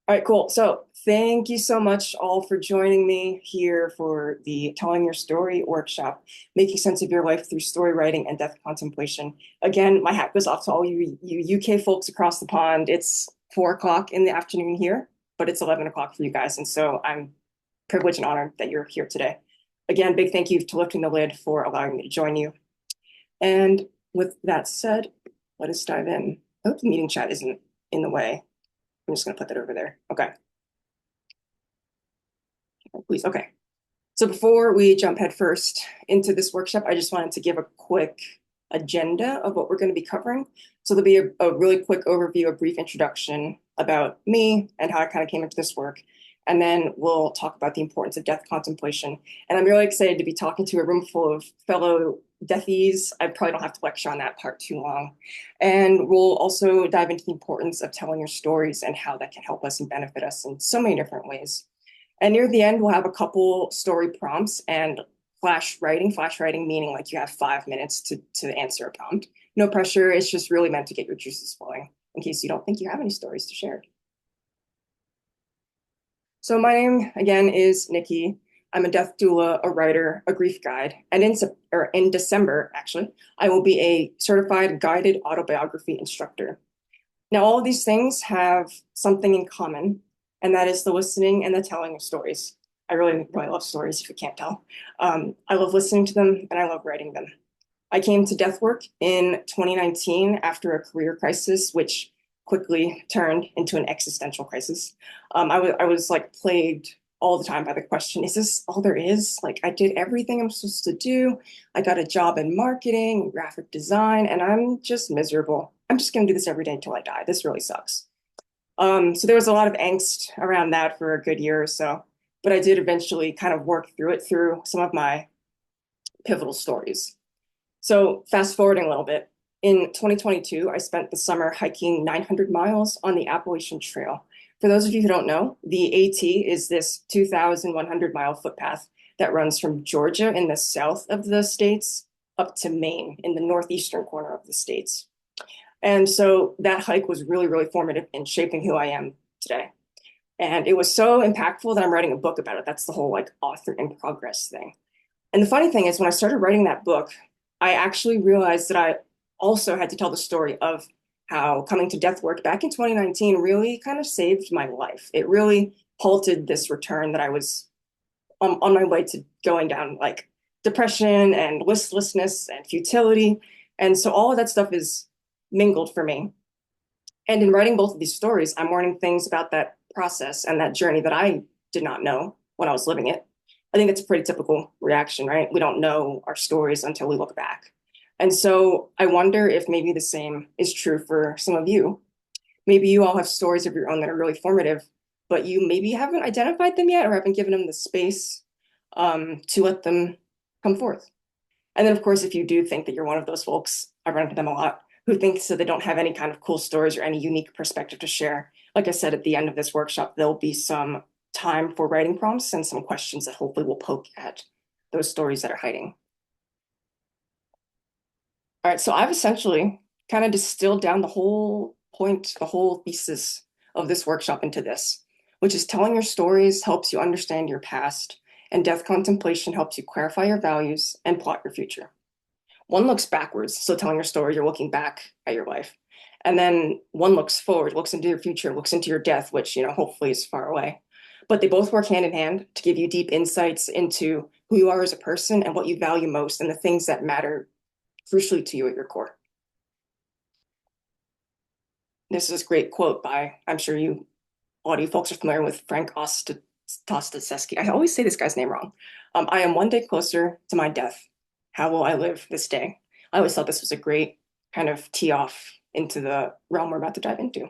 All right, cool. So thank you so much all for joining me here for the Telling Your Story workshop, Making Sense of Your Life Through Story Writing and Death Contemplation. Again, my hat goes off to all you UK folks across the pond. It's 4 o'clock in the afternoon here, but it's 11 o'clock for you guys. And so I'm privileged and honored that you're here today. Again, big thank you to Lifting the Lid for allowing me to join you. And with that said, let us dive in. I hope the meeting chat isn't in the way. I'm just going to put that over there. Okay. Please. Okay. So before we jump headfirst into this workshop, I just wanted to give a quick agenda of what we're going to be covering. So there'll be a really quick overview, a brief introduction about me and how I kind of came into this work. And then we'll talk about the importance of death contemplation. And I'm really excited to be talking to a room full of fellow deathies. I probably don't have to lecture on that part too long. And we'll also dive into the importance of telling your stories and how that can help us and benefit us in so many different ways. And near the end, we'll have a couple story prompts and flash writing meaning like you have 5 minutes to answer a prompt. No pressure. It's just really meant to get your juices flowing in case you don't think you have any stories to share. So my name again is Niki. I'm a death doula, a writer, a grief guide, and in December, actually, I will be a certified guided autobiography instructor. Now, all of these things have something in common, and that is the listening and the telling of stories. I really, really love stories, if you can't tell. I love listening to them, and I love writing them. I came to death work in 2019 after a career crisis, which quickly turned into an existential crisis. I was like plagued all the time by the question, is this all there is? Like I did everything I'm supposed to do. I got a job in marketing, graphic design, and I'm just miserable. I'm just gonna do this every day until I die. This really sucks. So there was a lot of angst around that for a good year or so, but I did eventually kind of work through it through some of my pivotal stories. So fast forwarding a little bit, in 2022, I spent the summer hiking 900 miles on the Appalachian Trail. For those of you who don't know, the AT is this 2,100-mile footpath that runs from Georgia in the south of the states up to Maine in the northeastern corner of the states. And so that hike was really, really formative in shaping who I am today. And it was so impactful that I'm writing a book about it. That's the whole like author in progress thing. And the funny thing is, when I started writing that book, I actually realized that I also had to tell the story of how coming to death work back in 2019 really kind of saved my life. It really halted this return that I was on my way to going down, like depression and listlessness and futility. And so all of that stuff is mingled for me. And in writing both of these stories, I'm learning things about that process and that journey that I did not know when I was living it. I think that's a pretty typical reaction, right? We don't know our stories until we look back. And so I wonder if maybe the same is true for some of you. Maybe you all have stories of your own that are really formative, but you maybe haven't identified them yet or haven't given them the space to let them come forth. And then, of course, if you do think that you're one of those folks, I run into them a lot, who thinks that they don't have any kind of cool stories or any unique perspective to share. Like I said, at the end of this workshop, there'll be some time for writing prompts and some questions that hopefully will poke at those stories that are hiding. All right, so I've essentially kind of distilled down the whole point, the whole thesis of this workshop into this, which is telling your stories helps you understand your past, and death contemplation helps you clarify your values and plot your future. One looks backwards, so telling your story, you're looking back at your life. And then one looks forward, looks into your future, looks into your death, which, hopefully is far away. But they both work hand in hand to give you deep insights into who you are as a person and what you value most and the things that matter crucially to you at your core. This is a great quote by, I'm sure a lot of you folks are familiar with Frank Ostaseski. I always say this guy's name wrong. I am one day closer to my death. How will I live this day? I always thought this was a great kind of tee off into the realm we're about to dive into.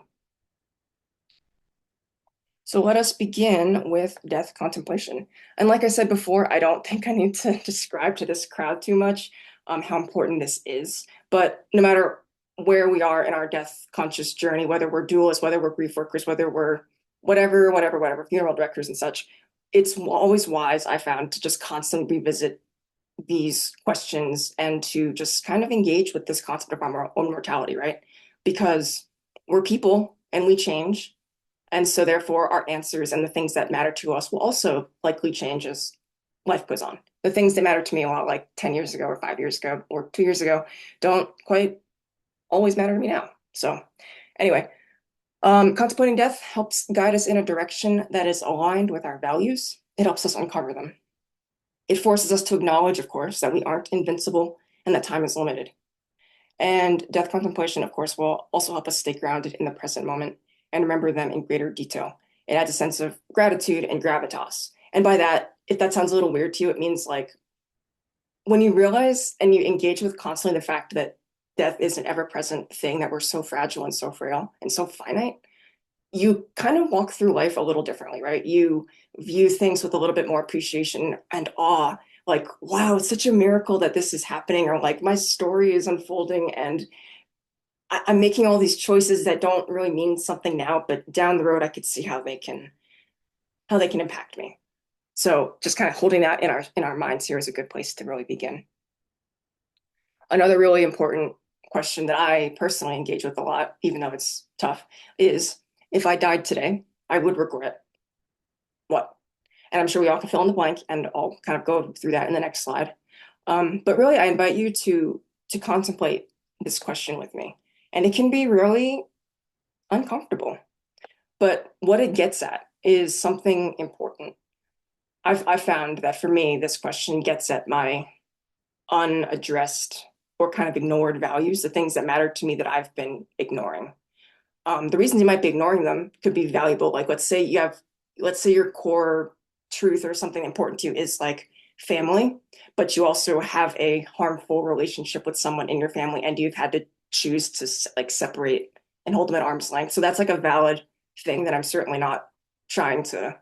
So let us begin with death contemplation. And like I said before, I don't think I need to describe to this crowd too much how important this is. But no matter where we are in our death conscious journey, whether we're doulas, whether we're grief workers, whether we're whatever, funeral directors and such, it's always wise, I found, to just constantly revisit these questions and to just kind of engage with this concept of our own mortality, right? Because we're people and we change. And so therefore our answers and the things that matter to us will also likely change as life goes on. The things that matter to me a lot, like 10 years ago or 5 years ago or 2 years ago, don't quite always matter to me now. So anyway, contemplating death helps guide us in a direction that is aligned with our values. It helps us uncover them. It forces us to acknowledge, of course, that we aren't invincible and that time is limited. And death contemplation, of course, will also help us stay grounded in the present moment and remember them in greater detail. It adds a sense of gratitude and gravitas. And by that, if that sounds a little weird to you, it means like when you realize and you engage with constantly the fact that death is an ever-present thing, that we're so fragile and so frail and so finite, you kind of walk through life a little differently, right? You view things with a little bit more appreciation and awe, like, wow, it's such a miracle that this is happening, or like my story is unfolding and I'm making all these choices that don't really mean something now, but down the road I could see how they can impact me. So just kind of holding that in our minds here is a good place to really begin. Another really important question that I personally engage with a lot, even though it's tough, is if I died today, I would regret what? And I'm sure we all can fill in the blank, and I'll kind of go through that in the next slide. But really, I invite you to contemplate this question with me. And it can be really uncomfortable. But what it gets at is something important. I've found that for me, this question gets at my unaddressed or kind of ignored values, the things that matter to me that I've been ignoring. The reasons you might be ignoring them could be valuable. Like let's say your core truth or something important to you is like family, but you also have a harmful relationship with someone in your family and you've had to choose to like separate and hold them at arm's length. So that's like a valid thing that I'm certainly not trying to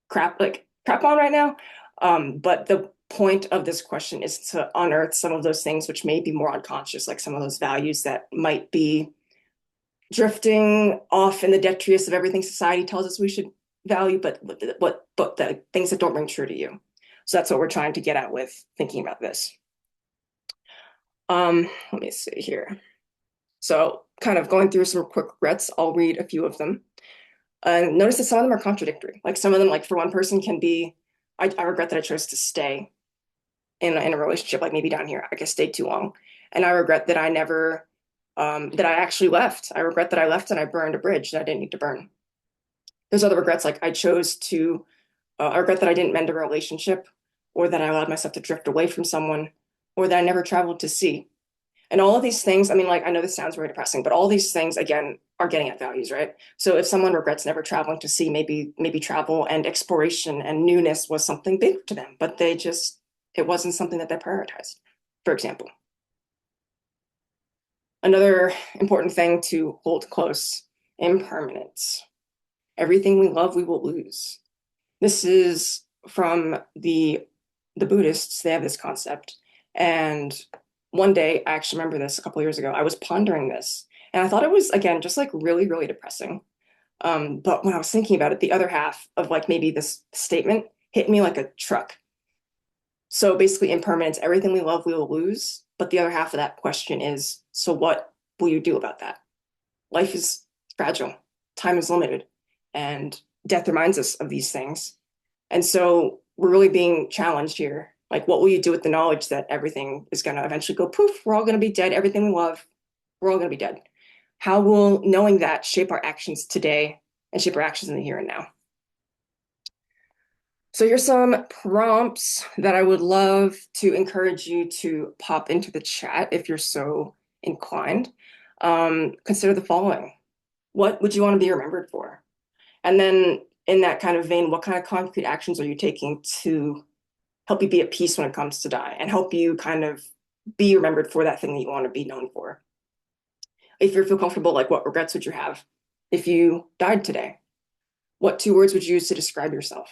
crap on right now. But the point of this question is to unearth some of those things which may be more unconscious, like some of those values that might be drifting off in the detritus of everything society tells us we should value, but the things that don't ring true to you. So that's what we're trying to get at with thinking about this. Let me see here. So kind of going through some quick regrets, I'll read a few of them. Notice that some of them are contradictory. Like some of them, like for one person can be, I regret that I chose to stay in a relationship, like maybe down here, I guess stayed too long. And I regret that I never, that I actually left. I regret that I left and I burned a bridge that I didn't need to burn. There's other regrets, like I regret that I didn't mend a relationship, or that I allowed myself to drift away from someone, or that I never traveled to sea. And all of these things, I mean, like, I know this sounds very depressing, but all these things, again, are getting at values, right? So if someone regrets never traveling to sea, maybe travel and exploration and newness was something big to them, but it wasn't something that they prioritized, for example. Another important thing to hold close, impermanence. Everything we love, we will lose. This is from the Buddhists. They have this concept. And one day, I actually remember this a couple of years ago, I was pondering this. And I thought it was, again, just like really, really depressing. But when I was thinking about it, the other half of like maybe this statement hit me like a truck. So basically, impermanence, everything we love, we will lose. But the other half of that question is, so what will you do about that? Life is fragile, time is limited, and death reminds us of these things. And so we're really being challenged here. Like, what will you do with the knowledge that everything is going to eventually go poof? We're all going to be dead. Everything we love, we're all going to be dead. How will knowing that shape our actions today and shape our actions in the here and now? So here's some prompts that I would love to encourage you to pop into the chat if you're so inclined. Consider the following. What would you want to be remembered for? And then in that kind of vein, what kind of concrete actions are you taking to help you be at peace when it comes to die and help you kind of be remembered for that thing that you want to be known for? If you feel comfortable, like what regrets would you have if you died today? What 2 words would you use to describe yourself?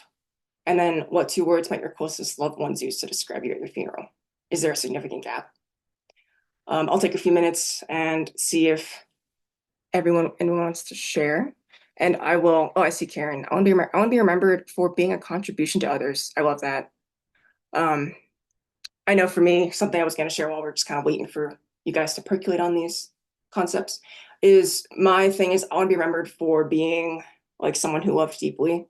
And then what 2 words might your closest loved ones use to describe you at your funeral? Is there a significant gap? I'll take a few minutes and see if anyone wants to share. And I will, oh, I see Karen. I want to be remembered for being a contribution to others. I love that. I know for me, something I was going to share while we're just kind of waiting for you guys to percolate on these concepts is my thing is I want to be remembered for being like someone who loved deeply,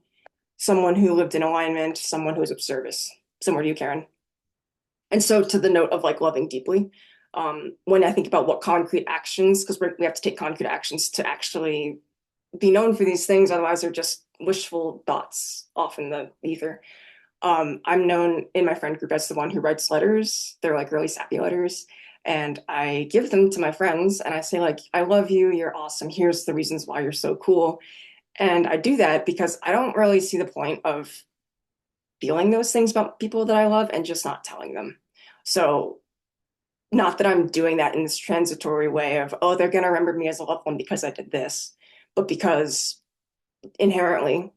someone who lived in alignment, someone who was of service. Similar to you, Karen. And so to the note of like loving deeply, when I think about what concrete actions, because we have to take concrete actions to actually be known for these things, otherwise they're just wishful thoughts off in the ether. I'm known in my friend group as the one who writes letters. They're like really sappy letters. And I give them to my friends and I say, like, I love you, you're awesome. Here's the reasons why you're so cool. And I do that because I don't really see the point of feeling those things about people that I love and just not telling them. So, not that I'm doing that in this transitory way of, oh, they're going to remember me as a loved one because I did this, but because inherently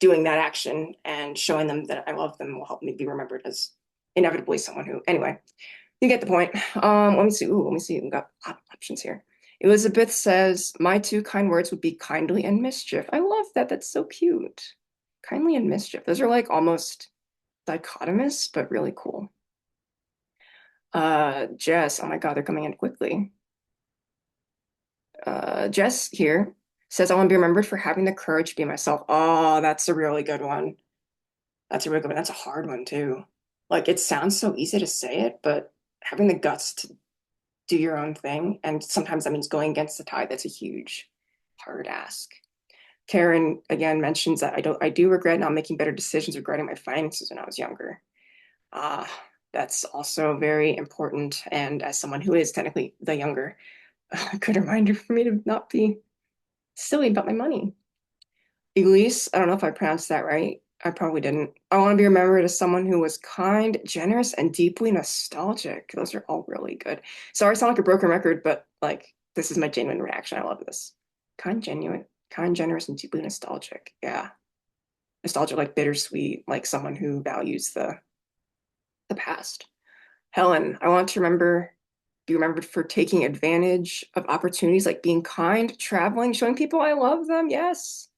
doing that action and showing them that I love them will help me be remembered as inevitably someone who, anyway, you get the point. Let me see. Ooh, let me see. We've got options here. Elizabeth says, my two kind words would be kindly and mischief. I love that. That's so cute. Kindly and mischief. Those are like almost dichotomous, but really cool. Jess, oh my God, they're coming in quickly. Jess here says, I want to be remembered for having the courage to be myself. Oh, that's a really good one. That's a really good one. That's a hard one too. Like it sounds so easy to say it, but having the guts to do your own thing, and sometimes that means going against the tide. That's a huge, hard ask. Karen again mentions that I do regret not making better decisions regarding my finances when I was younger. Ah, that's also very important. And as someone who is technically the younger, a good reminder for me to not be silly about my money. Elise, I don't know if I pronounced that right. I probably didn't. I want to be remembered as someone who was kind, generous, and deeply nostalgic. Those are all really good. Sorry, I sound like a broken record, but like this is my genuine reaction. I love this. Kind, genuine, kind, generous, and deeply nostalgic. Yeah. Nostalgic, like bittersweet, like someone who values the past. Helen, I want to be remembered for taking advantage of opportunities like being kind, traveling, showing people I love them. Yes.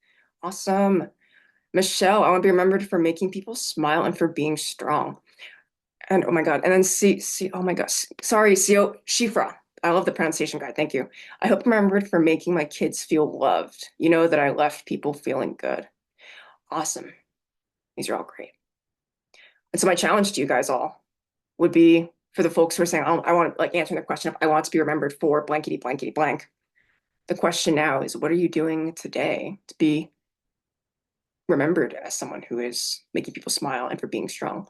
Awesome. Michelle, I want to be remembered for making people smile and for being strong. And oh my God. And then oh my gosh. Sorry, Shifra. I love the pronunciation guide. Thank you. I hope I'm remembered for making my kids feel loved. You know, that I left people feeling good. Awesome. These are all great. And so my challenge to you guys all would be for the folks who are saying, oh, I want like answering the question of I want to be remembered for blankety blankety blank. The question now is, what are you doing today to be remembered as someone who is making people smile and for being strong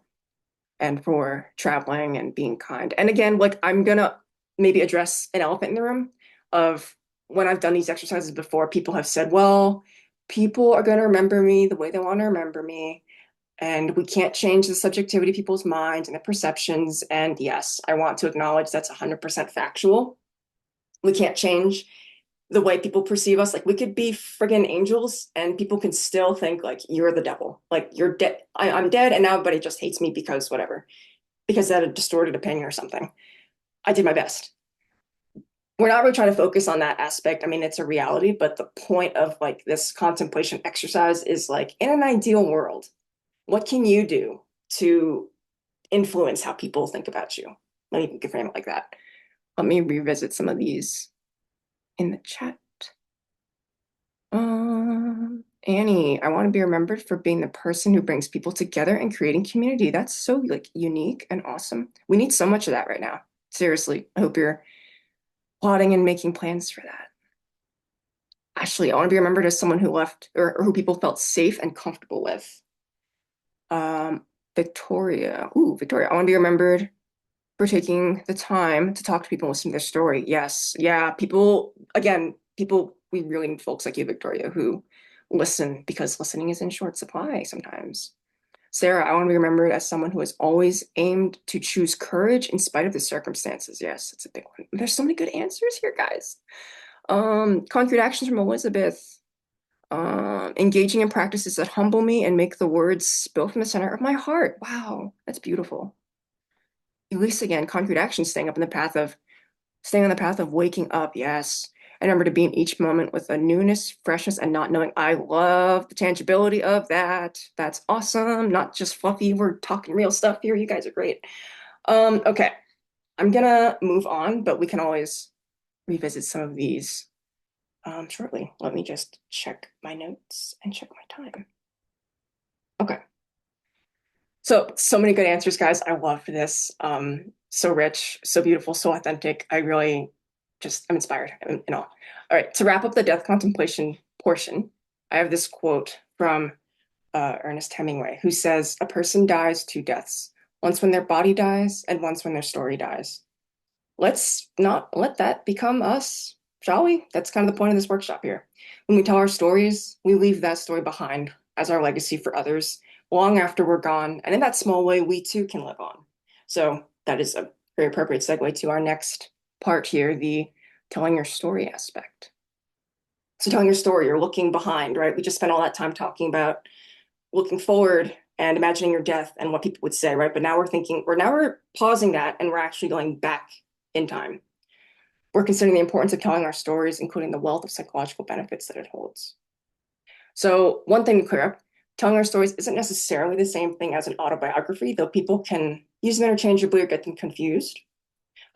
and for traveling and being kind? And again, like I'm gonna maybe address an elephant in the room of when I've done these exercises before, people have said, well, people are going to remember me the way they want to remember me. And we can't change the subjectivity of people's minds and the perceptions. And yes, I want to acknowledge that's 100% factual. We can't change the way people perceive us. Like we could be friggin' angels and people can still think like you're the devil. Like you're dead. I'm dead and now everybody just hates me because whatever. Because that a distorted opinion or something. I did my best. We're not really trying to focus on that aspect. I mean, it's a reality, but the point of like this contemplation exercise is like in an ideal world, what can you do to influence how people think about you? Let me frame it like that. Let me revisit some of these in the chat. Annie, I want to be remembered for being the person who brings people together and creating community. That's so like unique and awesome. We need so much of that right now. Seriously, I hope you're plotting and making plans for that. Ashley, I want to be remembered as someone who left or who people felt safe and comfortable with. Victoria. Ooh, Victoria, I want to be remembered for taking the time to talk to people and listen to their story. Yes. Yeah. People, again, we really need folks like you, Victoria, who listen because listening is in short supply sometimes. Sarah, I want to be remembered as someone who has always aimed to choose courage in spite of the circumstances. Yes, it's a big one. There's so many good answers here, guys. Concrete actions from Elizabeth. Engaging in practices that humble me and make the words spill from the center of my heart. Wow, that's beautiful. Elise again, concrete actions, staying on the path of waking up. Yes. I remember to be in each moment with a newness, freshness, and not knowing. I love the tangibility of that. That's awesome. Not just fluffy. We're talking real stuff here. You guys are great. Okay. I'm gonna move on, but we can always revisit some of these shortly. Let me just check my notes and check my time. Okay. So many good answers, guys. I love this. So rich, so beautiful, so authentic. I really I'm inspired in all. All right, to wrap up the death contemplation portion, I have this quote from Ernest Hemingway, who says, "A person dies two deaths, once when their body dies and once when their story dies." Let's not let that become us, shall we? That's kind of the point of this workshop here. When we tell our stories, we leave that story behind as our legacy for others long after we're gone. And in that small way, we too can live on. So that is a very appropriate segue to our next part here, the telling your story aspect. So telling your story, you're looking behind, right? We just spent all that time talking about looking forward and imagining your death and what people would say, right? But now we're pausing that and we're actually going back in time. We're considering the importance of telling our stories, including the wealth of psychological benefits that it holds. So one thing to clear up, telling our stories isn't necessarily the same thing as an autobiography, though people can use them interchangeably or get them confused.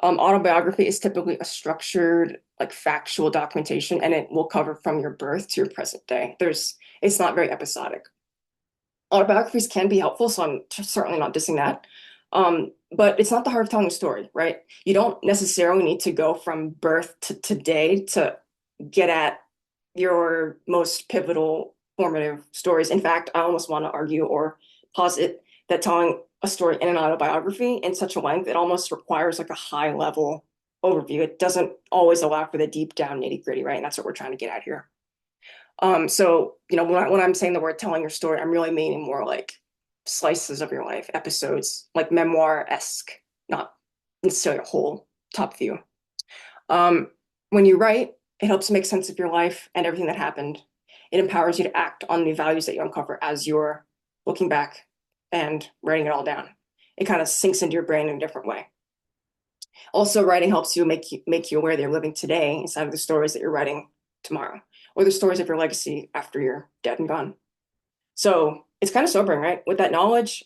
Autobiography is typically a structured, like factual documentation, and it will cover from your birth to your present day. It's not very episodic. Autobiographies can be helpful, so I'm certainly not dissing that. But it's not the heart of telling a story, right? You don't necessarily need to go from birth to today to get at your most pivotal formative stories. In fact, I almost want to argue or posit that telling a story in an autobiography in such a length, it almost requires like a high level overview. It doesn't always allow for the deep down nitty gritty, right? And that's what we're trying to get at here. So, when I'm saying the word telling your story, I'm really meaning more like slices of your life, episodes, like memoir-esque, not necessarily a whole top view. When you write, it helps make sense of your life and everything that happened. It empowers you to act on the values that you uncover as you're looking back and writing it all down. It kind of sinks into your brain in a different way. Also, writing helps you make you aware that you're living today instead of the stories that you're writing tomorrow, or the stories of your legacy after you're dead and gone. So it's kind of sobering, right? With that knowledge,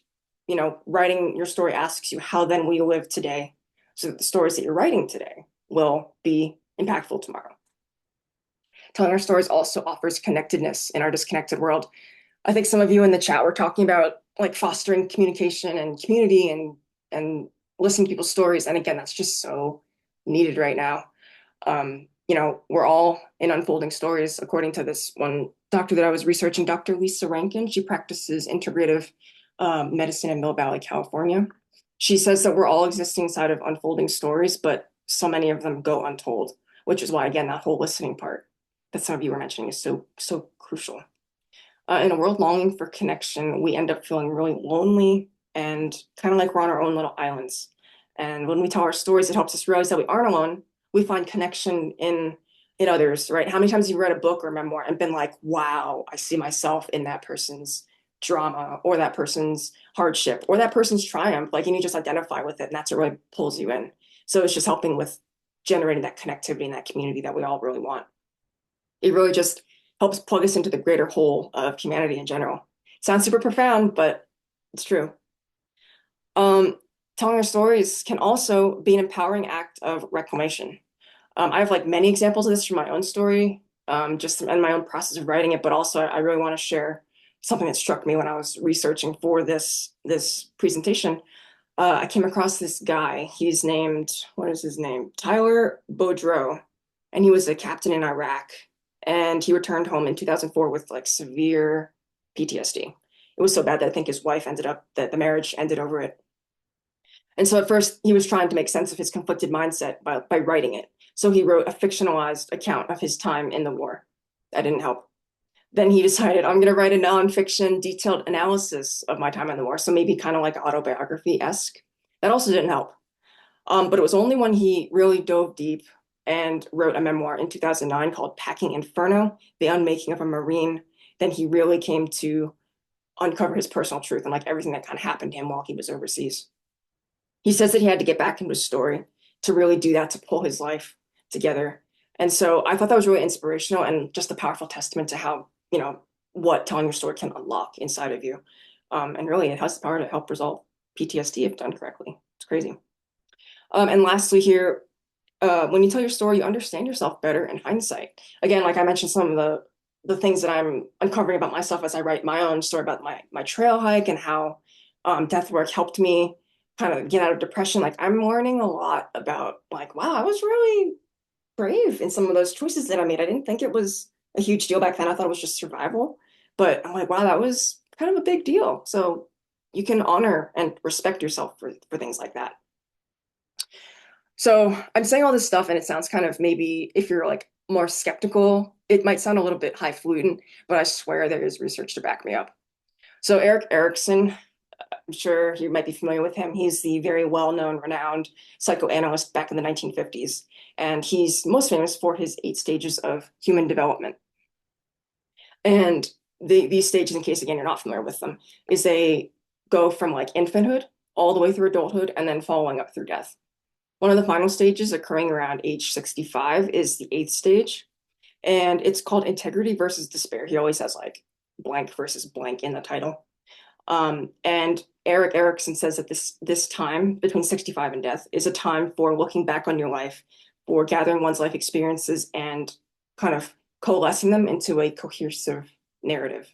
writing your story asks you, how then will you live today so that the stories that you're writing today will be impactful tomorrow? Telling our stories also offers connectedness in our disconnected world. I think some of you in the chat were talking about like fostering communication and community and listening to people's stories. And again, that's just so needed right now. We're all in unfolding stories, according to this one doctor that I was researching, Dr. Lisa Rankin. She practices integrative medicine in Mill Valley, California. She says that we're all existing inside of unfolding stories, but so many of them go untold, which is why, again, that whole listening part that some of you were mentioning is so crucial. In a world longing for connection, we end up feeling really lonely and kind of like we're on our own little islands. And when we tell our stories, it helps us realize that we aren't alone. We find connection in others, right? How many times have you read a book or memoir and been like, wow, I see myself in that person's drama or that person's hardship or that person's triumph, like, and you just identify with it, and that's what really pulls you in. So it's just helping with generating that connectivity and that community that we all really want. It really just helps plug us into the greater whole of humanity in general. Sounds super profound, but it's true. Telling our stories can also be an empowering act of reclamation. I have like many examples of this from my own story, just in my own process of writing it, but also I really want to share something that struck me when I was researching for this presentation. I came across this guy. He's named, what is his name? Tyler Boudreau, and he was a captain in Iraq. And he returned home in 2004 with like severe PTSD. It was so bad that I think his wife that the marriage ended over it. And so at first he was trying to make sense of his conflicted mindset by writing it. So he wrote a fictionalized account of his time in the war. That didn't help. Then he decided, I'm going to write a nonfiction detailed analysis of my time in the war. So maybe kind of like autobiography-esque. That also didn't help. But it was only when he really dove deep and wrote a memoir in 2009 called Packing Inferno, The Unmaking of a Marine, then he really came to uncover his personal truth and like everything that kind of happened to him while he was overseas. He says that he had to get back into his story to really do that, to pull his life together. And so I thought that was really inspirational and just a powerful testament to how, what telling your story can unlock inside of you. And really it has the power to help resolve PTSD if done correctly. It's crazy. And lastly here, when you tell your story, you understand yourself better in hindsight. Again, like I mentioned, some of the things that I'm uncovering about myself as I write my own story about my trail hike and how death work helped me kind of get out of depression. Like I'm learning a lot about like, wow, I was really brave in some of those choices that I made. I didn't think it was a huge deal back then. I thought it was just survival. But I'm like, wow, that was kind of a big deal. So you can honor and respect yourself for things like that. So I'm saying all this stuff, and it sounds kind of maybe if you're like more skeptical, it might sound a little bit highfalutin, but I swear there is research to back me up. So Erik Erikson, I'm sure you might be familiar with him. He's the very well-known, renowned psychoanalyst back in the 1950s, and he's most famous for his 8 stages of human development. And these stages, in case again you're not familiar with them, is they go from like infanthood all the way through adulthood and then following up through death. One of the final stages occurring around age 65 is the 8th stage, and it's called integrity versus despair. He always has like blank versus blank in the title. And Erik Erikson says that this time between 65 and death is a time for looking back on your life, for gathering one's life experiences and kind of coalescing them into a cohesive narrative.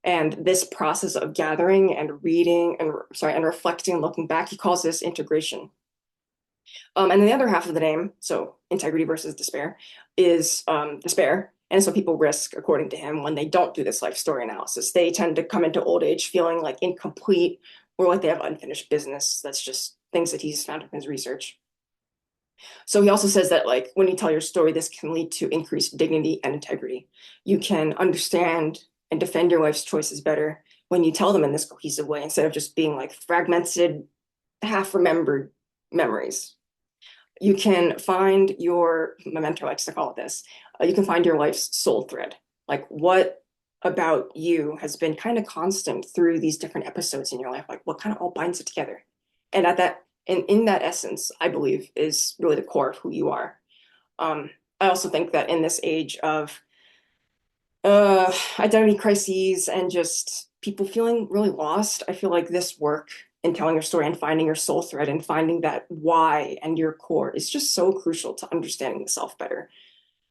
And this process of gathering and reading and reflecting and looking back, he calls this integration. And then the other half of the name, so integrity versus despair, is despair. And so people risk, according to him, when they don't do this life story analysis. They tend to come into old age feeling like incomplete or like they have unfinished business. That's just things that he's found in his research. So he also says that like when you tell your story, this can lead to increased dignity and integrity. You can understand and defend your life's choices better when you tell them in this cohesive way instead of just being like fragmented, half remembered memories. You can find your, my mentor likes to call it this, you can find your life's soul thread. Like what about you has been kind of constant through these different episodes in your life? Like what kind of all binds it together? And at that, and in that essence, I believe is really the core of who you are. I also think that in this age of identity crises and just people feeling really lost, I feel like this work in telling your story and finding your soul thread and finding that why and your core is just so crucial to understanding the self better.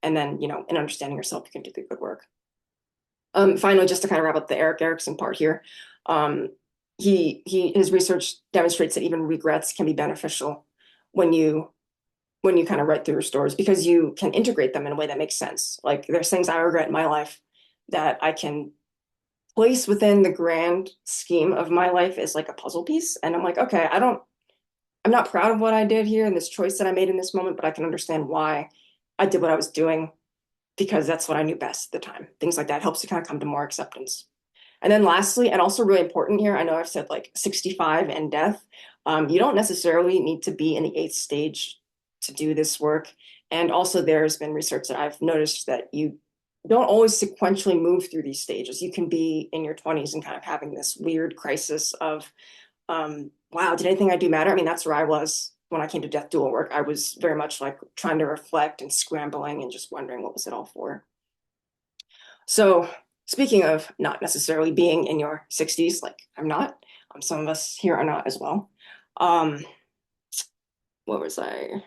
And then, you know, in understanding yourself, you can do the good work. Finally, just to kind of wrap up the Erik Erikson part here, um, his research demonstrates that even regrets can be beneficial when you kind of write through your stories because you can integrate them in a way that makes sense. Like there's things I regret in my life that I can place within the grand scheme of my life as like a puzzle piece. And I'm like, okay, I'm not proud of what I did here and this choice that I made in this moment, but I can understand why I did what I was doing because that's what I knew best at the time. Things like that helps you kind of come to more acceptance. And then lastly, and also really important here, I know I've said like 65 and death. You don't necessarily need to be in the 8th stage to do this work. And also there's been research that I've noticed that you don't always sequentially move through these stages. You can be in your 20s and kind of having this weird crisis of, wow, did anything I do matter? I mean, that's where I was when I came to death doula work. I was very much like trying to reflect and scrambling and just wondering what was it all for. So speaking of not necessarily being in your 60s, like I'm not, some of us here are not as well. Um, what was I?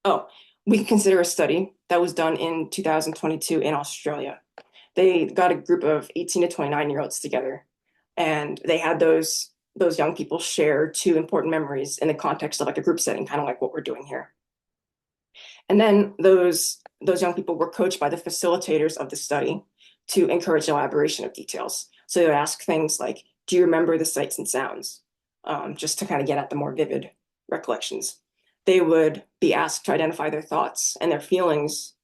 Oh, we can consider a study that was done in 2022 in Australia. They got a group of 18 to 29-year-olds together, and they had those young people share 2 important memories in the context of like a group setting, kind of like what we're doing here. And then those young people were coached by the facilitators of the study to encourage elaboration of details. So they would ask things like, do you remember the sights and sounds? Just to kind of get at the more vivid recollections. They would be asked to identify their thoughts and their feelings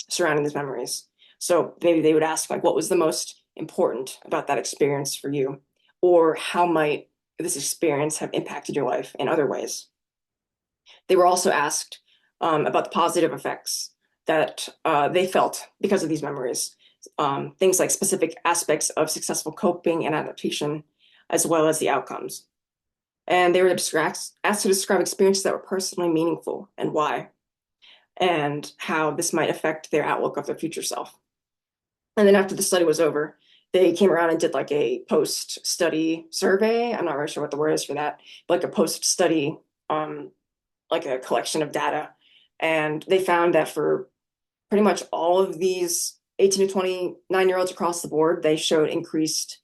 surrounding these memories. So maybe they would ask, like, what was the most important about that experience for you? Or how might this experience have impacted your life in other ways? They were also asked about the positive effects that they felt because of these memories. Things like specific aspects of successful coping and adaptation, as well as the outcomes. And they were asked to describe experiences that were personally meaningful and why, and how this might affect their outlook of their future self. And then after the study was over, they came around and did like a post-study survey. I'm not really sure what the word is for that, but like a post-study, like a collection of data. And they found that for pretty much all of these 18 to 29-year-olds across the board, they showed increased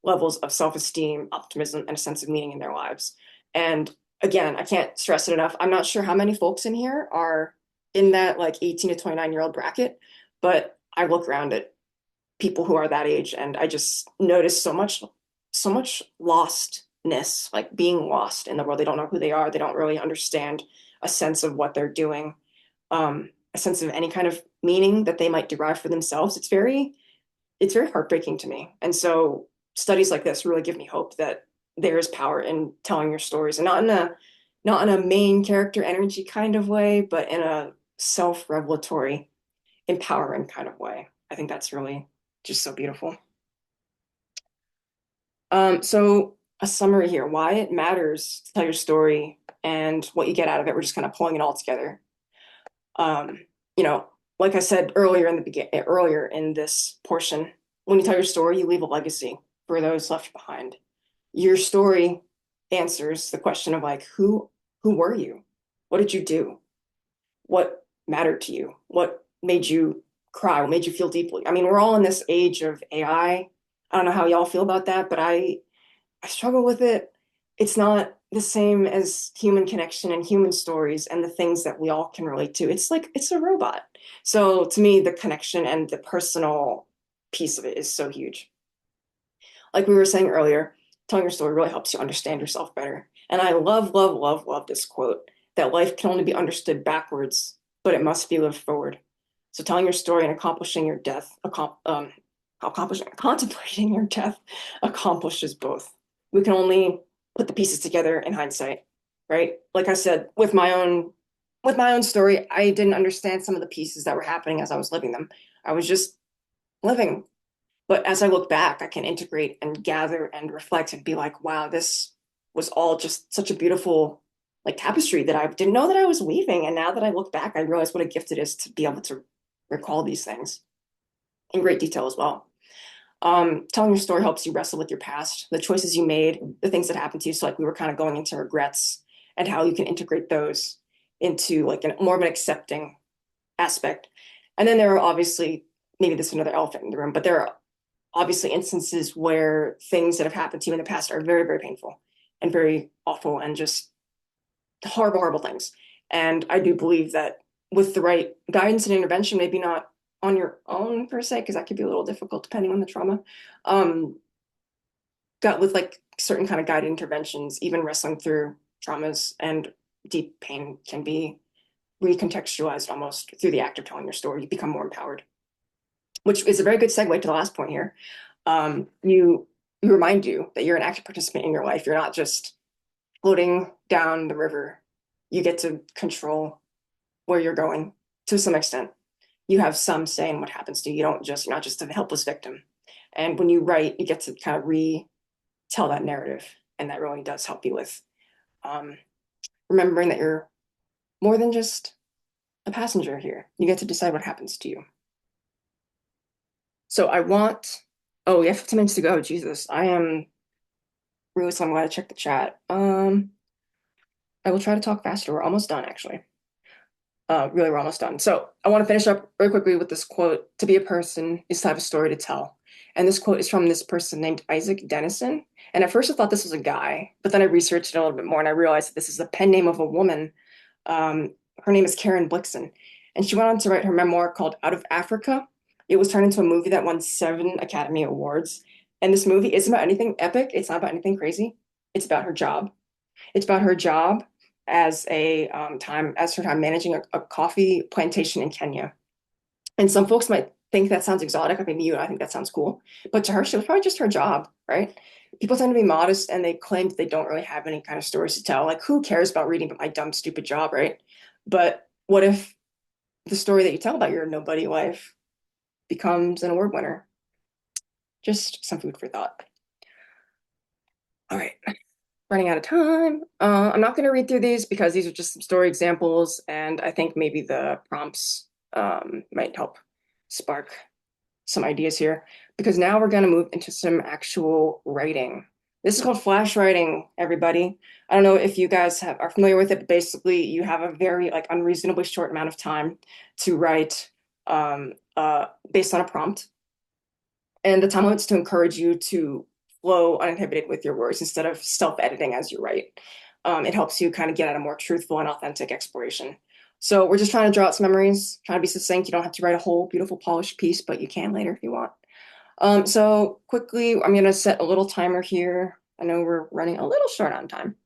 levels of self-esteem, optimism, and a sense of meaning in their lives. And again, I can't stress it enough. I'm not sure how many folks in here are in that like 18 to 29-year-old bracket, but I look around at people who are that age and I just notice so much lostness, like being lost in the world. They don't know who they are. They don't really understand a sense of what they're doing, a sense of any kind of meaning that they might derive for themselves. It's very heartbreaking to me. And so studies like this really give me hope that there is power in telling your stories, and not in a main character energy kind of way, but in a self-revelatory, empowering kind of way. I think that's really just so beautiful. So a summary here, why it matters to tell your story and what you get out of it. We're just kind of pulling it all together. Um, you know, like I said earlier in this portion, when you tell your story, you leave a legacy for those left behind. Your story answers the question of like, who were you? What did you do? What mattered to you? What made you cry? What made you feel deeply? I mean, we're all in this age of AI. I don't know how y'all feel about that, but I struggle with it. It's not the same as human connection and human stories and the things that we all can relate to. It's like it's a robot. So to me, the connection and the personal piece of it is so huge. Like we were saying earlier, telling your story really helps you understand yourself better. And I love, love, love, love this quote that life can only be understood backwards, but it must be lived forward. So telling your story and accomplishing your death, contemplating your death accomplishes both. We can only put the pieces together in hindsight, right? Like I said, with my own story, I didn't understand some of the pieces that were happening as I was living them. I was just living. But as I look back, I can integrate and gather and reflect and be like, wow, this was all just such a beautiful like tapestry that I didn't know that I was weaving. And now that I look back, I realize what a gift it is to be able to recall these things in great detail as well. Telling your story helps you wrestle with your past, the choices you made, the things that happened to you. So like we were kind of going into regrets and how you can integrate those into like more of an accepting aspect. And then there are obviously, maybe this is another elephant in the room, but there are obviously instances where things that have happened to you in the past are very, very painful and very awful and just horrible, horrible things. And I do believe that with the right guidance and intervention, maybe not on your own per se, because that could be a little difficult depending on the trauma. Um, got with like certain kind of guided interventions, even wrestling through traumas and deep pain can be recontextualized almost through the act of telling your story. You become more empowered, which is a very good segue to the last point here. You remind you that you're an active participant in your life. You're not just floating down the river. You get to control where you're going to some extent. You have some say in what happens to you. You're not just a helpless victim. And when you write, you get to kind of retell that narrative. And that really does help you with um, remembering that you're more than just a passenger here. You get to decide what happens to you. So oh, we have 15 minutes to go. Jesus, I am really so I'm glad I checked the chat. I will try to talk faster. We're almost done, actually. Really, we're almost done. So I want to finish up very quickly with this quote: "To be a person is to have a story to tell." And this quote is from this person named Isaac Dennison. And at first I thought this was a guy, but then I researched it a little bit more and I realized that this is the pen name of a woman. Her name is Karen Blixen. And she went on to write her memoir called Out of Africa. It was turned into a movie that won 7 Academy Awards. And this movie isn't about anything epic. It's not about anything crazy. It's about her job. It's about her job as her time managing a coffee plantation in Kenya. And some folks might think that sounds exotic. I mean, you and I think that sounds cool. But to her, she was probably just her job, right? People tend to be modest and they claim that they don't really have any kind of stories to tell. Like, who cares about reading about my dumb, stupid job, right? But what if the story that you tell about your nobody life becomes an award winner? Just some food for thought. All right, running out of time. I'm not going to read through these because these are just some story examples, and I think maybe the prompts might help spark some ideas here. Because now we're going to move into some actual writing. This is called flash writing, everybody. I don't know if you guys are familiar with it, but basically you have a very like unreasonably short amount of time to write based on a prompt. And the time limit's to encourage you to flow uninhibited with your words instead of self-editing as you write. It helps you kind of get at a more truthful and authentic exploration. So we're just trying to draw out some memories, trying to be succinct. You don't have to write a whole beautiful polished piece, but you can later if you want. So quickly, I'm going to set a little timer here. I know we're running a little short on time.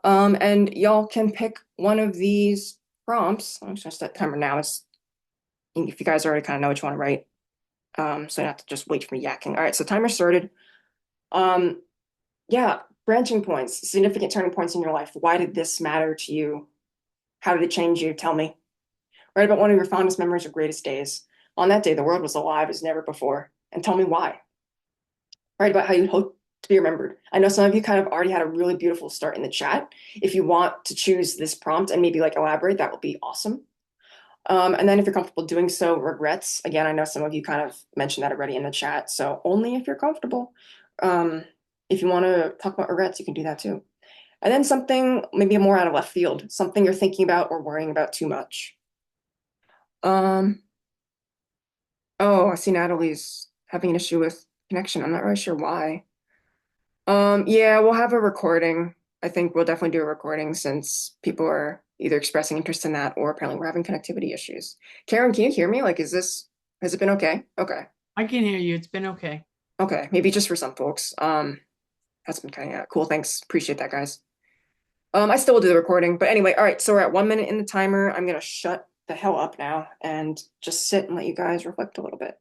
And y'all can pick one of these prompts. I'm just going to set timer now. If you guys already kind of know what you want to write, so you don't have to just wait for me yakking. All right, so timer started. Um, yeah, branching points, significant turning points in your life. Why did this matter to you? How did it change you? Tell me. Write about one of your fondest memories or greatest days. On that day, the world was alive as never before. And tell me why. Write about how you hope to be remembered. I know some of you kind of already had a really beautiful start in the chat. If you want to choose this prompt and maybe like elaborate, that would be awesome. And then if you're comfortable doing so, regrets. Again, I know some of you kind of mentioned that already in the chat. So only if you're comfortable. Um, if you want to talk about regrets, you can do that too. And then something maybe more out of left field, something you're thinking about or worrying about too much. Um, oh, I see Natalie's having an issue with connection. I'm not really sure why. Yeah, we'll have a recording. I think we'll definitely do a recording since people are either expressing interest in that or apparently we're having connectivity issues. Karen, can you hear me? Like, has it been okay? Okay. I can hear you. It's been okay. Okay. Maybe just for some folks. That's been kind of cool. Thanks. Appreciate that, guys. I still will do the recording, but anyway, all right. So we're at 1 minute in the timer. I'm gonna shut the hell up now and just sit and let you guys reflect a little bit.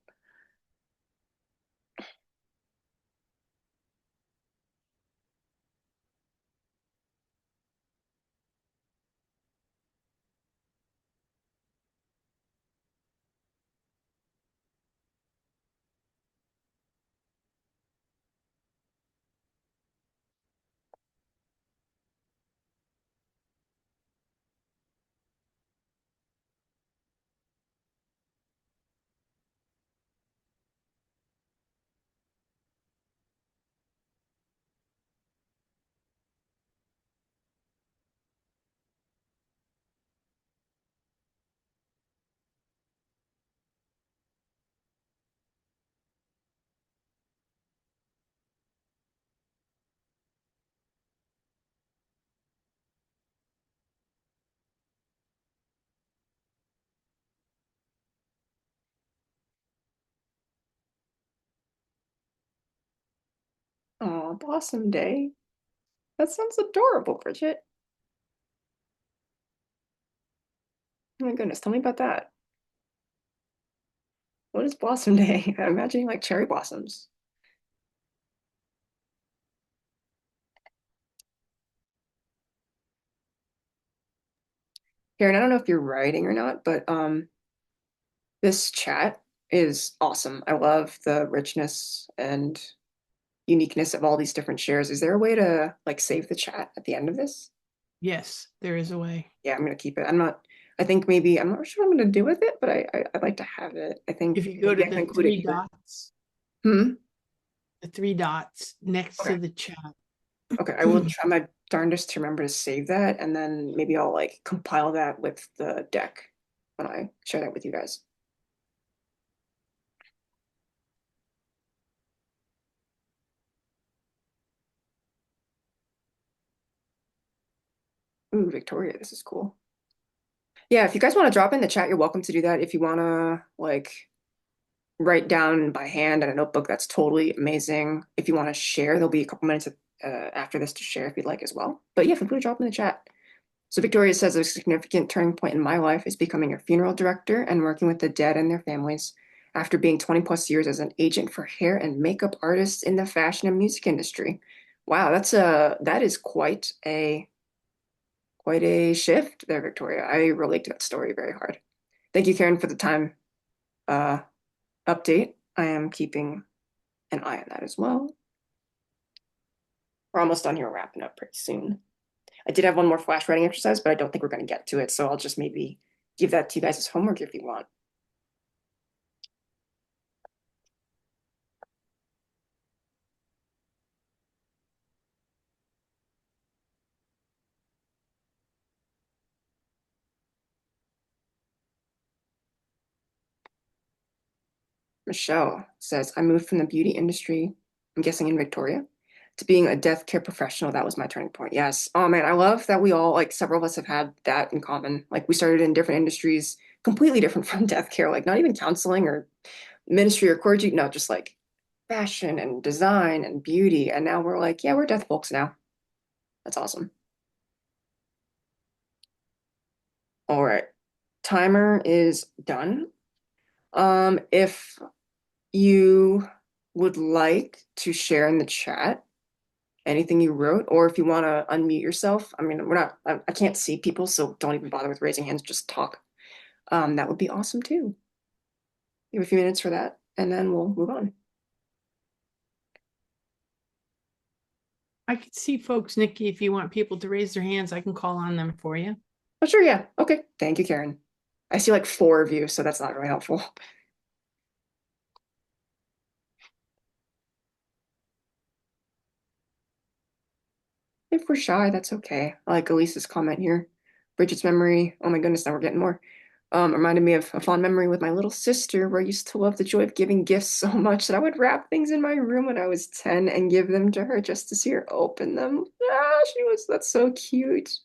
Oh, Blossom Day. That sounds adorable, Bridget. Oh my goodness, tell me about that. What is Blossom Day? I'm imagining like cherry blossoms. Karen, I don't know if you're writing or not, but this chat is awesome. I love the richness and uniqueness of all these different shares. Is there a way to like save the chat at the end of this? Yes, there is a way. Yeah, I'm gonna keep it. I think maybe, I'm not sure what I'm gonna do with it, but I'd like to have it. I think If you go maybe to I can the include it three here. dots, Hmm. the three dots next Okay. to the chat. Okay. I will try my darndest to remember to save that, and then maybe I'll like compile that with the deck when I share that with you guys. Ooh, Victoria, this is cool. Yeah, if you guys want to drop in the chat, you're welcome to do that. If you want to like write down by hand in a notebook, that's totally amazing. If you want to share, there'll be a couple minutes after this to share if you'd like as well. But yeah, feel free to drop in the chat. So Victoria says a significant turning point in my life is becoming a funeral director and working with the dead and their families after being 20 plus years as an agent for hair and makeup artists in the fashion and music industry. Wow, that is quite a shift there, Victoria. I relate to that story very hard. Thank you, Karen, for the time uh, update. I am keeping an eye on that as well. We're almost done here, wrapping up pretty soon. I did have one more flash writing exercise, but I don't think we're going to get to it, so I'll just maybe give that to you guys as homework if you want. Michelle says, I moved from the beauty industry, I'm guessing in Victoria, to being a death care professional. That was my turning point. Yes. Oh man, I love that we all, like several of us have had that in common. Like we started in different industries, completely different from death care, like not even counseling or ministry or clergy. No, just like fashion and design and beauty. And now we're like, yeah, we're death folks now. That's awesome. All right. Timer is done. If you would like to share in the chat anything you wrote, or if you want to unmute yourself, I mean, I can't see people, so don't even bother with raising hands, just talk. That would be awesome too. You have a few minutes for that, and then we'll move on. I can see folks, Nikki, if you want people to raise their hands, I can call on them for you. Oh, sure, yeah. Okay. Thank you, Karen. I see like 4 of you, so that's not really helpful. If we're shy, that's okay. I like Elise's comment here. Bridget's memory. Oh my goodness, now we're getting more. Reminded me of a fond memory with my little sister where I used to love the joy of giving gifts so much that I would wrap things in my room when I was 10 and give them to her just to see her open them. That's so cute.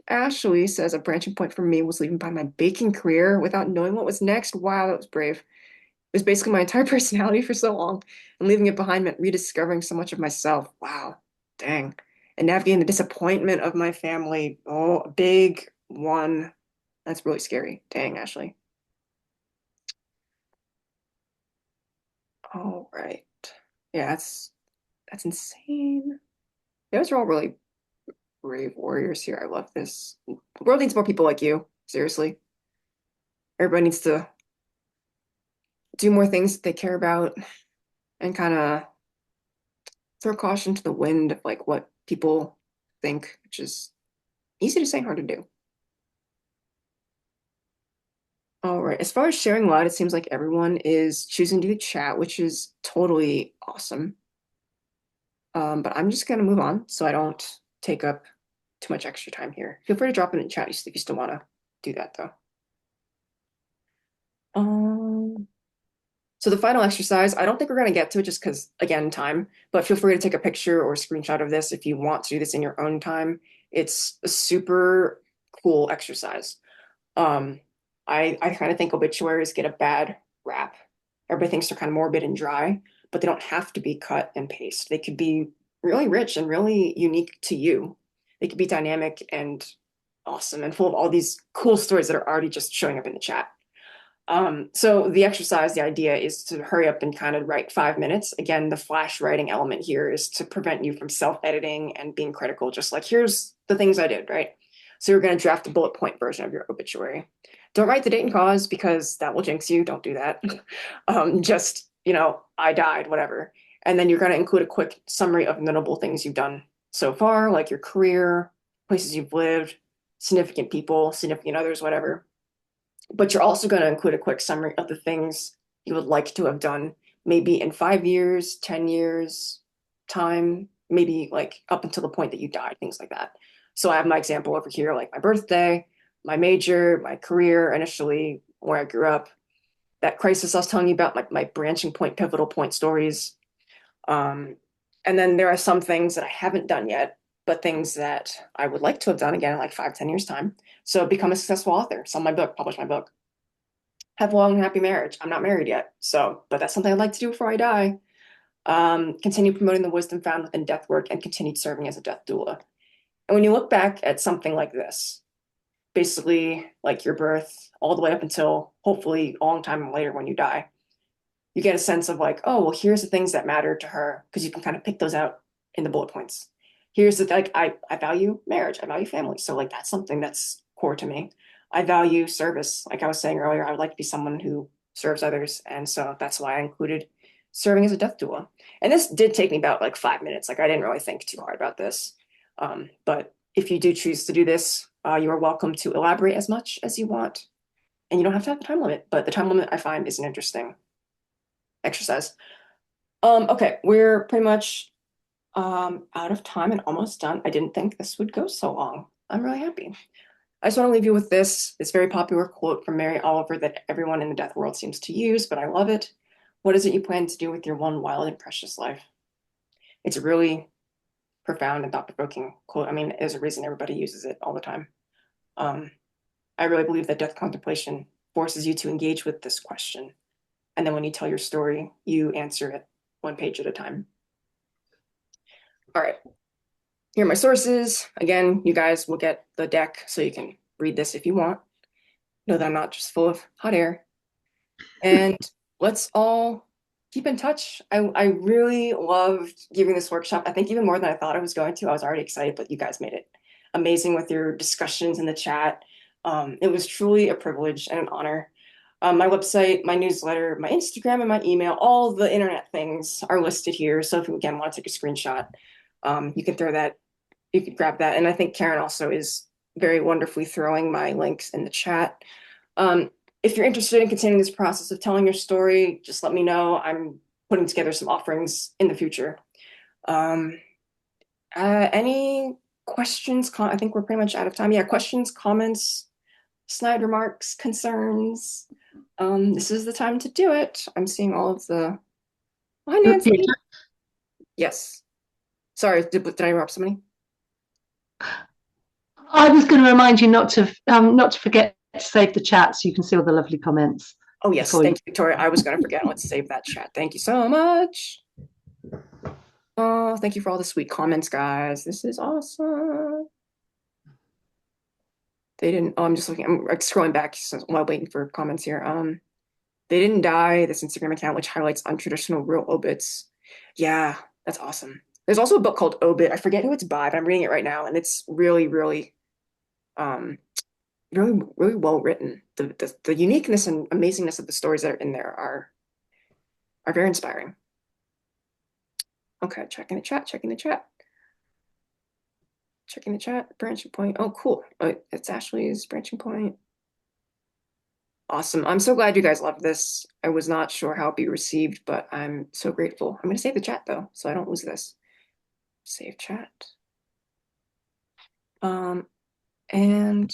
Ashley says a branching point for me was leaving behind my baking career without knowing what was next. Wow, that was brave. It was basically my entire personality for so long, and leaving it behind meant rediscovering so much of myself. Wow, dang. And navigating the disappointment of my family. Oh, a big one. That's really scary. Dang, Ashley. All right. Yeah, that's insane. Those are all really brave warriors here. I love this. The world needs more people like you. Seriously. Everybody needs to do more things that they care about and kind of throw caution to the wind of like what people think, which is easy to say, hard to do. All right. As far as sharing light, it seems like everyone is choosing to do chat, which is totally awesome. But I'm just gonna move on so I don't take up too much extra time here. Feel free to drop it in chat if you still want to do that though. Um, so the final exercise, I don't think we're gonna get to it just because again, time, but feel free to take a picture or a screenshot of this if you want to do this in your own time. It's a super cool exercise. Um, I kind of think obituaries get a bad rap. Everybody thinks they're kind of morbid and dry, but they don't have to be cut and paste. They could be really rich and really unique to you. They could be dynamic and awesome and full of all these cool stories that are already just showing up in the chat. So the exercise, the idea is to hurry up and kind of write 5 minutes. Again, the flash writing element here is to prevent you from self-editing and being critical, just like, here's the things I did, right? So you're going to draft a bullet point version of your obituary. Don't write the date and cause because that will jinx you. Don't do that. Just, I died, whatever. And then you're going to include a quick summary of notable things you've done so far, like your career, places you've lived, significant people, significant others, whatever. But you're also going to include a quick summary of the things you would like to have done, maybe in 5 years, 10 years time, maybe like up until the point that you died, things like that. So I have my example over here, like my birthday, my major, my career, initially where I grew up, that crisis I was telling you about, my branching point, pivotal point stories. Um, and then there are some things that I haven't done yet, but things that I would like to have done again in like 5, 10 years time. So become a successful author, sell my book, publish my book, have a long and happy marriage. I'm not married yet, so but that's something I'd like to do before I die. Continue promoting the wisdom found within death work and continued serving as a death doula. And when you look back at something like this, basically like your birth, all the way up until hopefully a long time later when you die, you get a sense of like, oh, well, here's the things that matter to her, because you can kind of pick those out in the bullet points. Here's the like, I value marriage, I value family. So like that's something that's core to me. I value service. Like I was saying earlier, I would like to be someone who serves others. And so that's why I included serving as a death doula. And this did take me about like 5 minutes. Like I didn't really think too hard about this. But if you do choose to do this, you are welcome to elaborate as much as you want. And you don't have to have a time limit, but the time limit I find is an interesting exercise. Okay, we're pretty much out of time and almost done. I didn't think this would go so long. I'm really happy. I just want to leave you with this very popular quote from Mary Oliver that everyone in the death world seems to use, but I love it. What is it you plan to do with your one wild and precious life? It's a really profound and thought-provoking quote. I mean, there's a reason everybody uses it all the time. Um, I really believe that death contemplation forces you to engage with this question. And then when you tell your story, you answer it one page at a time. All right, here are my sources. Again, you guys will get the deck so you can read this if you want. Know that I'm not just full of hot air. And let's all keep in touch. I really loved giving this workshop. I think even more than I thought I was going to. I was already excited, but you guys made it amazing with your discussions in the chat. It was truly a privilege and an honor. My website, my newsletter, my Instagram, and my email, all the internet things are listed here. So if you again want to take a screenshot, you can throw that, you could grab that. And I think Karen also is very wonderfully throwing my links in the chat. Um, if you're interested in continuing this process of telling your story, just let me know. I'm putting together some offerings in the future. Um, any questions? I think we're pretty much out of time. Yeah, questions, comments, snide remarks, concerns. This is the time to do it. I'm seeing all of the. Hi, Nancy. Yes. Sorry, did I interrupt somebody? I was going to remind you not to forget to save the chat so you can see all the lovely comments Oh, yes. before you. Thank you, Victoria. I was going to forget. Let's save that chat. Thank you so much. Oh, thank you for all the sweet comments, guys. This is awesome. They didn't. Oh, I'm just looking. I'm like scrolling back while waiting for comments here. They didn't die. This Instagram account, which highlights untraditional real obits. Yeah, that's awesome. There's also a book called Obit. I forget who it's by, but I'm reading it right now, and it's um, really well written. The uniqueness and amazingness of the stories that are in there are very inspiring. Okay, checking the chat, checking the chat, checking the chat. Branching point. Oh, cool. It's Ashley's branching point. Awesome. I'm so glad you guys loved this. I was not sure how it'd be received, but I'm so grateful. I'm going to save the chat though, so I don't lose this. Save chat. Um, and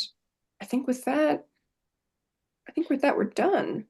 I think with that, we're done.